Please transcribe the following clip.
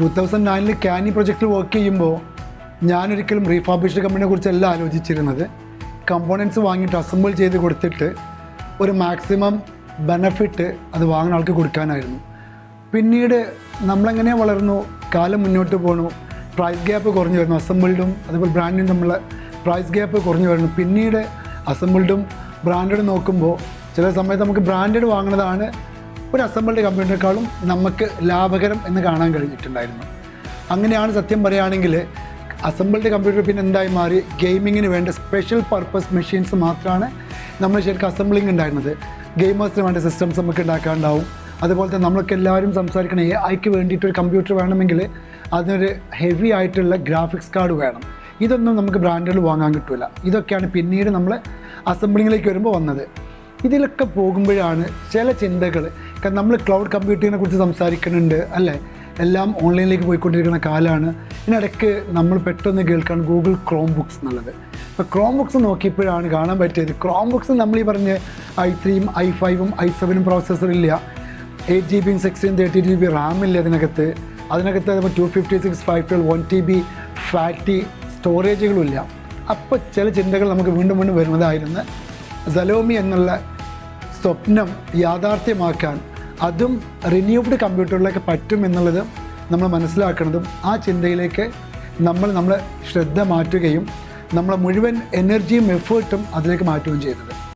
2009 ക്യാനി പ്രൊജക്റ്റിൽ work ചെയ്യുമ്പോൾ ഞാനൊരിക്കലും റീഫാബിഷ്ഡ് കമ്പനിയെ കുറിച്ചല്ല ആലോചിച്ചിരുന്നത്. കമ്പോണൻസ് വാങ്ങിയിട്ട് അസംബിൾ ചെയ്ത് കൊടുത്തിട്ട് ഒരു മാക്സിമം ബെനഫിറ്റ് അത് വാങ്ങുന്ന ആൾക്ക് കൊടുക്കാനായിരുന്നു. പിന്നീട് നമ്മളെങ്ങനെ വളർന്നു, കാലം മുന്നോട്ട് പോകണു, പ്രൈസ് ഗ്യാപ്പ് കുറഞ്ഞു വരുന്നു. അസംബിൾഡും അതുപോലെ ബ്രാൻഡും തമ്മിലുള്ള പ്രൈസ് ഗ്യാപ്പ് കുറഞ്ഞു വരുന്നു. പിന്നീട് അസംബിൾഡും ബ്രാൻഡഡ് നോക്കുമ്പോൾ ചില സമയത്ത് നമുക്ക് ബ്രാൻഡഡ് വാങ്ങുന്നതാണ് ഒരു അസംബിൾഡ് കമ്പനിയേക്കാളും നമുക്ക് ലാഭകരം എന്ന് കാണാൻ കഴിഞ്ഞിട്ടുണ്ടായിരുന്നു. അങ്ങനെയാണ് സത്യം പറയുകയാണെങ്കിൽ അസംബിൾഡ് കമ്പ്യൂട്ടർ പിന്നെ എന്തായി മാറി, ഗെയിമിങ്ങിന് വേണ്ട സ്പെഷ്യൽ പർപ്പസ് മെഷീൻസ് മാത്രമാണ് നമ്മൾ ശരിക്കും അസംബ്ലിങ് ഉണ്ടായിരുന്നത്. ഗെയിമേഴ്സിന് വേണ്ട സിസ്റ്റംസ് നമുക്ക് ഉണ്ടാക്കാനുണ്ടാവും. അതുപോലെ തന്നെ നമ്മളൊക്കെ എല്ലാവരും സംസാരിക്കണം AI വേണ്ടിയിട്ടൊരു കമ്പ്യൂട്ടർ വേണമെങ്കിൽ അതിനൊരു ഹെവി ആയിട്ടുള്ള ഗ്രാഫിക്സ് കാർഡ് വേണം. ഇതൊന്നും നമുക്ക് ബ്രാൻഡിൽ വാങ്ങാൻ കിട്ടില്ല. ഇതൊക്കെയാണ് പിന്നീട് നമ്മൾ അസംബ്ലിങ്ങിലേക്ക് വരുമ്പോൾ വന്നത്. ഇതിലൊക്കെ പോകുമ്പോഴാണ് ചില ചിന്തകൾ, കാരണം നമ്മൾ ക്ലൗഡ് കമ്പ്യൂട്ടിങ്ങിനെ കുറിച്ച് സംസാരിക്കുന്നുണ്ട് അല്ലേ, എല്ലാം ഓൺലൈനിലേക്ക് പോയിക്കൊണ്ടിരിക്കുന്ന കാലമാണ്. ഇതിനിടയ്ക്ക് നമ്മൾ പെട്ടെന്ന് കേൾക്കുകയാണ് ഗൂഗിൾ ക്രോം ബുക്സ് എന്നുള്ളത്. അപ്പോൾ ക്രോം ബുക്സ് നോക്കിയപ്പോഴാണ് കാണാൻ പറ്റിയത്, ക്രോം ബുക്സ് നമ്മൾ ഈ പറഞ്ഞ് i3-ഉം i5-ഉം i7-ഉം പ്രോസസ്സറില്ല, 8GB 16-32GB റാമില്ല അതിനകത്ത് അതുപോലെ 256 512 1TB ഫാറ്റി സ്റ്റോറേജുകളുമില്ല. അപ്പോൾ ചില ചിന്തകൾ നമുക്ക് വീണ്ടും വീണ്ടും വരുന്നതായിരുന്നു. സലോമി എന്നുള്ള സ്വപ്നം യാഥാർത്ഥ്യമാക്കാൻ അതും റിന്യൂവ്ഡ് കമ്പ്യൂട്ടറിലേക്ക് പറ്റും എന്നുള്ളത് നമ്മൾ മനസ്സിലാക്കുന്നതും ആ ചിന്തയിലേക്ക് നമ്മളെ ശ്രദ്ധ മാറ്റുകയും നമ്മളെ മുഴുവൻ എനർജിയും എഫേർട്ടും അതിലേക്ക് മാറ്റുകയും ചെയ്തത്.